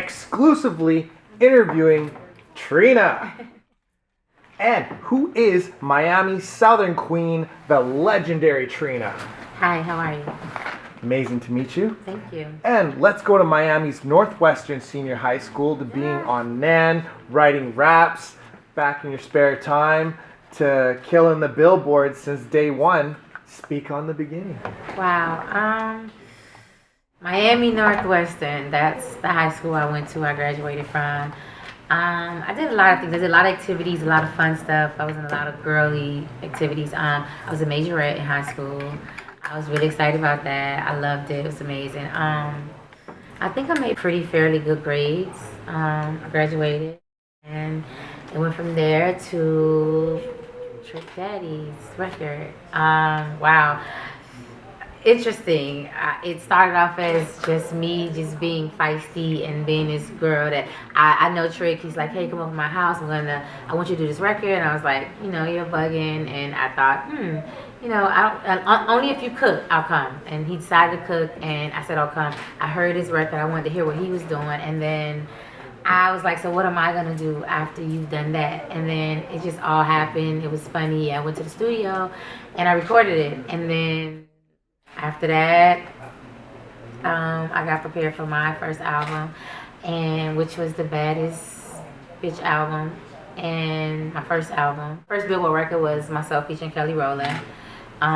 exclusively interviewing Trina. And who is Miami's Southern Queen, the legendary Trina? Hi, how are you? Amazing to meet you. Thank you. And let's go to Miami's Northwestern Senior High School, to being on NAN, writing raps, back in your spare time, to killing the billboards since day one. Speak on the beginning. Wow. Miami Northwestern, that's the high school I went to, I graduated from. I did a lot of things. I did a lot of activities, a lot of fun stuff. I was in a lot of girly activities. I was a majorette in high school. I was really excited about that. I loved it. It was amazing. I think I made fairly good grades. I graduated, and it went from there to Trick Daddy's record. Wow. Interesting. It started off as just me just being feisty and being this girl that I know Trick. He's like, hey, come over to my house. I want you to do this record. And I was like, you're bugging. And I thought, only if you cook, I'll come. And he decided to cook, and I said, I'll come. I heard his record. I wanted to hear what he was doing. And then I was like, so what am I going to do after you've done that? And then it just all happened. It was funny. I went to the studio, and I recorded it. And then after that, I got prepared for my first album, which was the Baddest Bitch album. And my first first Billboard record was myself featuring Kelly Rowland.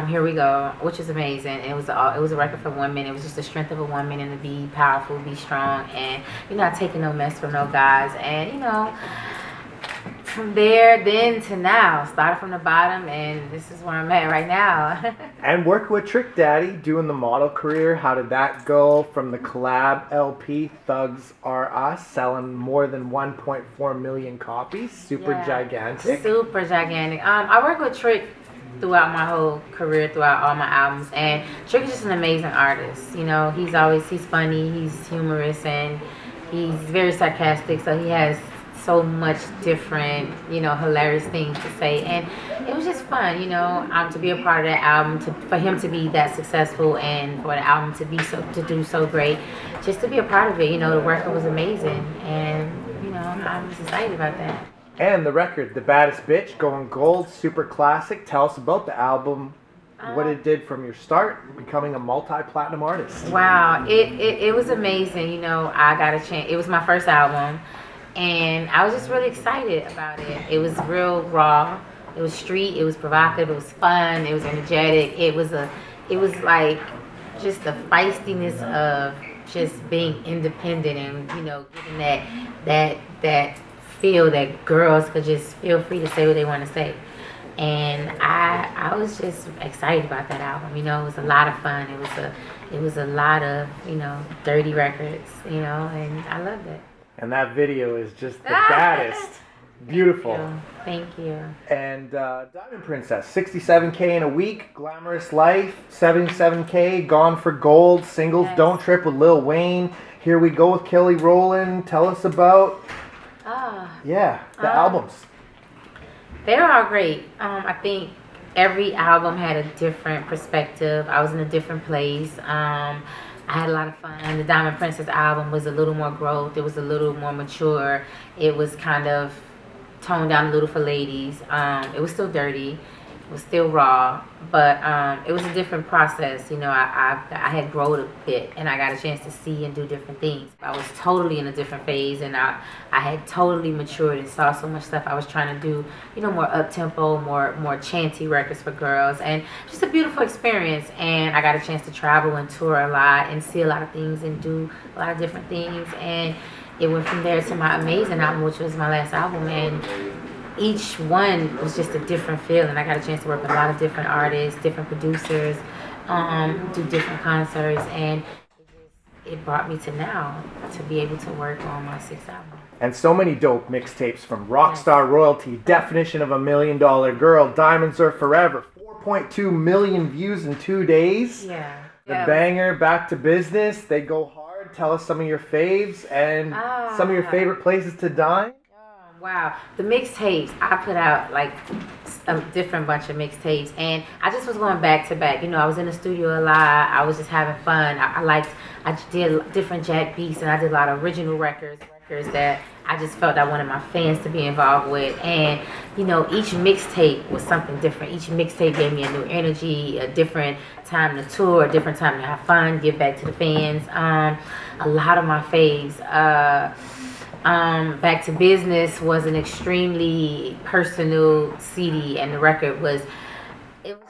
Here We Go, which was amazing. It was a record for women. It was just the strength of a woman and to be powerful, be strong, and you're not taking no mess from no guys. And from there then to now, started from the bottom, and this is where I'm at right now. And working with Trick Daddy, doing the model career, how did that go from the collab LP Thugs Are Us, selling more than 1.4 million copies? Gigantic. Super gigantic. I worked with Trick throughout my whole career, throughout all my albums, and Trick is just an amazing artist. He's funny, he's humorous, and he's very sarcastic, so he has so much different, hilarious things to say, and it was just fun, to be a part of that album, for him to be that successful, and for the album to do so great, just to be a part of it. The record was amazing, and I was excited about that. And the record, The Baddest Bitch, going gold, super classic. Tell us about the album, what it did from your start, becoming a multi-platinum artist. Wow, it was amazing. I got a chance. It was my first album, and I was just really excited about it. It was real raw. It was street. It was provocative. It was fun. It was energetic. It was like just the feistiness of just being independent, and getting that feel that girls could just feel free to say what they want to say. And I was just excited about that album. It was a lot of fun. It was a lot of dirty records. And I loved it. And that video is just the baddest. Beautiful. Thank you. And Diamond Princess, 67K in a week, Glamorous Life, 77K, Gone for Gold, singles, yes. Don't Trip with Lil Wayne, Here We Go with Kelly Rowland. Tell us about the albums. They're all great. I think every album had a different perspective. I was in a different place. I had a lot of fun. The Diamond Princess album was a little more growth. It was a little more mature. It was kind of toned down a little for ladies. It was still dirty. It was still raw, but it was a different process. I had grown a bit, and I got a chance to see and do different things. I was totally in a different phase, and I had totally matured and saw so much stuff. I was trying to do, more up-tempo, more chanty records for girls, and just a beautiful experience. And I got a chance to travel and tour a lot and see a lot of things and do a lot of different things. And it went from there to my amazing album, which was my last album, and each one was just a different feeling. I got a chance to work with a lot of different artists, different producers, do different concerts, and it brought me to now to be able to work on my sixth album. And so many dope mixtapes from Rockstar Royalty, Definition of a $1 Million Girl, Diamonds Are Forever, 4.2 million views in 2 days. Yeah. The banger, Back to Business, They Go Hard. Tell us some of your faves and some of your favorite places to dine. Wow, the mixtapes, I put out like a different bunch of mixtapes, and I just was going back to back. You know, I was in the studio a lot. I was just having fun. I did different jack beats, and I did a lot of original records that I just felt I wanted my fans to be involved with. And you know, each mixtape was something different. Each mixtape gave me a new energy, a different time to tour, a different time to have fun, give back to the fans. A lot of my faves. Back to Business was an extremely personal CD, and the record was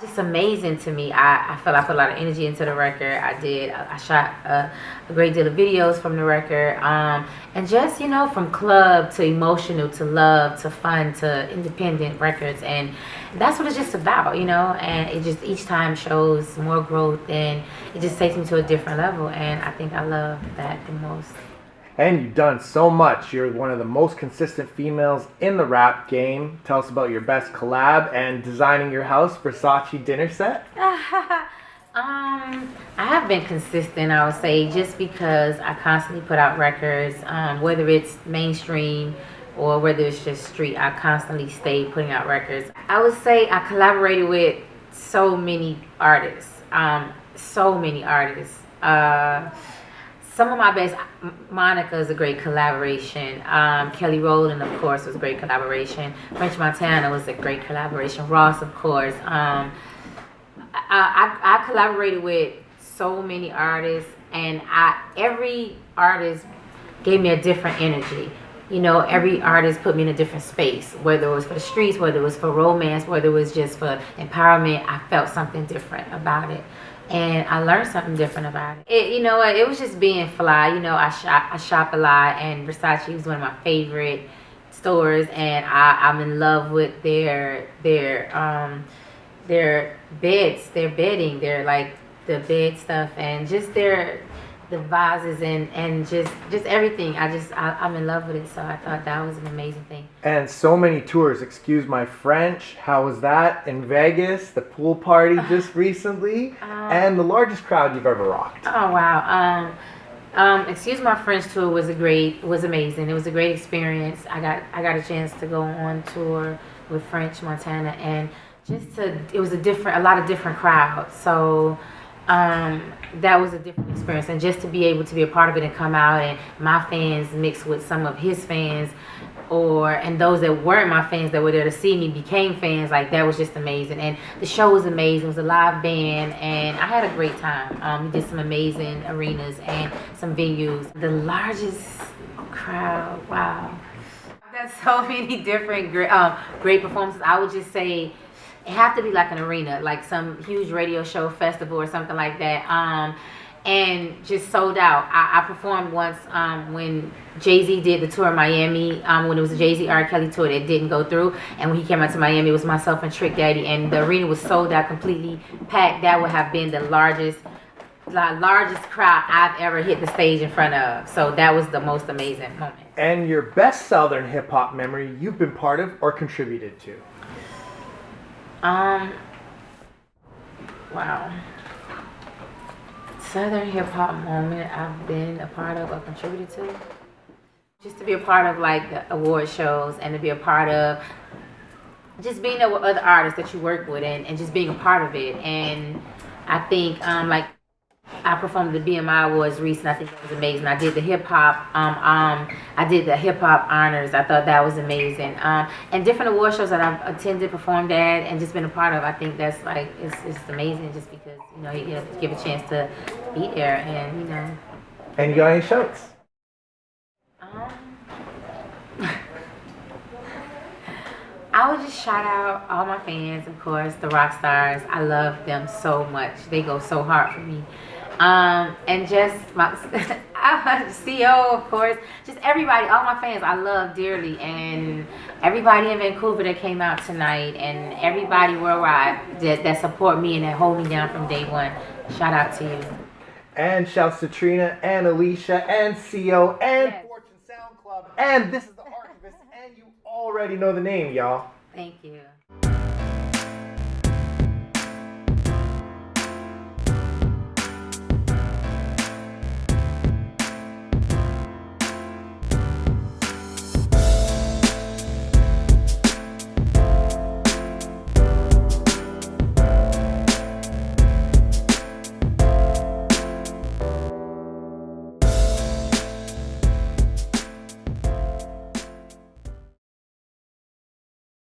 just amazing to me. I felt I put a lot of energy into the record. I shot a great deal of videos from the record, and just, you know, from club to emotional to love to fun to independent records, and that's what it's just about, you know. And it just each time shows more growth, and it just takes me to a different level, and I think I love that the most. And you've done so much. You're one of the most consistent females in the rap game. Tell us about your best collab and designing your house, Versace dinner set. I have been consistent, I would say, just because I constantly put out records, whether it's mainstream or whether it's just street. I constantly stay putting out records. I would say I collaborated with so many artists. Some of my best, Monica is a great collaboration. Kelly Rowland, of course, was a great collaboration. French Montana was a great collaboration. Ross, of course. I collaborated with so many artists, and every artist gave me a different energy. You know, every artist put me in a different space, whether it was for the streets, whether it was for romance, whether it was just for empowerment. I felt something different about it. And I learned something different about it. You know what? It was just being fly. You know, I shop a lot, and Versace was one of my favorite stores, and I'm in love with their beds, their bedding, their like the bed stuff, and just the vases and just everything. I'm in love with it, so I thought that was an amazing thing. And so many tours, excuse my French. How was that in Vegas? The pool party just recently, and the largest crowd you've ever rocked. Oh wow. Excuse My French tour was amazing. It was a great experience. I got a chance to go on tour with French Montana, and it was a lot of different crowds. So that was a different experience, and just to be able to be a part of it and come out and my fans mixed with some of his fans, and those that weren't my fans that were there to see me became fans, like that was just amazing. And the show was amazing. It was a live band, and I had a great time. We did some amazing arenas and some venues. The largest crowd, wow. There's so many different great performances. I would just say it have to be like an arena, like some huge radio show festival or something like that, and just sold out. I performed once when Jay-Z did the tour in Miami, when it was a Jay-Z R. Kelly tour that didn't go through, and when he came out to Miami, it was myself and Trick Daddy, and the arena was sold out, completely packed. That would have been the largest crowd I've ever hit the stage in front of. So that was the most amazing moment. And your best Southern hip-hop memory you've been part of or contributed to? Wow. Southern hip hop moment I've been a part of or contributed to? Just to be a part of like the award shows, and to be a part of just being there with other artists that you work with, and just being a part of it. And I think like I performed at the BMI Awards recently. I think that was amazing. I did the hip hop. I did the hip hop honors. I thought that was amazing. And different award shows that I've attended, performed at, and just been a part of. I think that's like it's amazing, just because you know you give a chance to be there, and you know. And you got any shouts? I would just shout out all my fans, of course, the rock stars. I love them so much. They go so hard for me. And just my CEO, of course, just everybody, all my fans I love dearly, and everybody in Vancouver that came out tonight, and everybody worldwide that support me and that hold me down from day one. Shout out to you. And shouts to Trina and Alicia and CEO and yes. Fortune Sound Club. And this is the Archivist, and you already know the name, y'all. Thank you.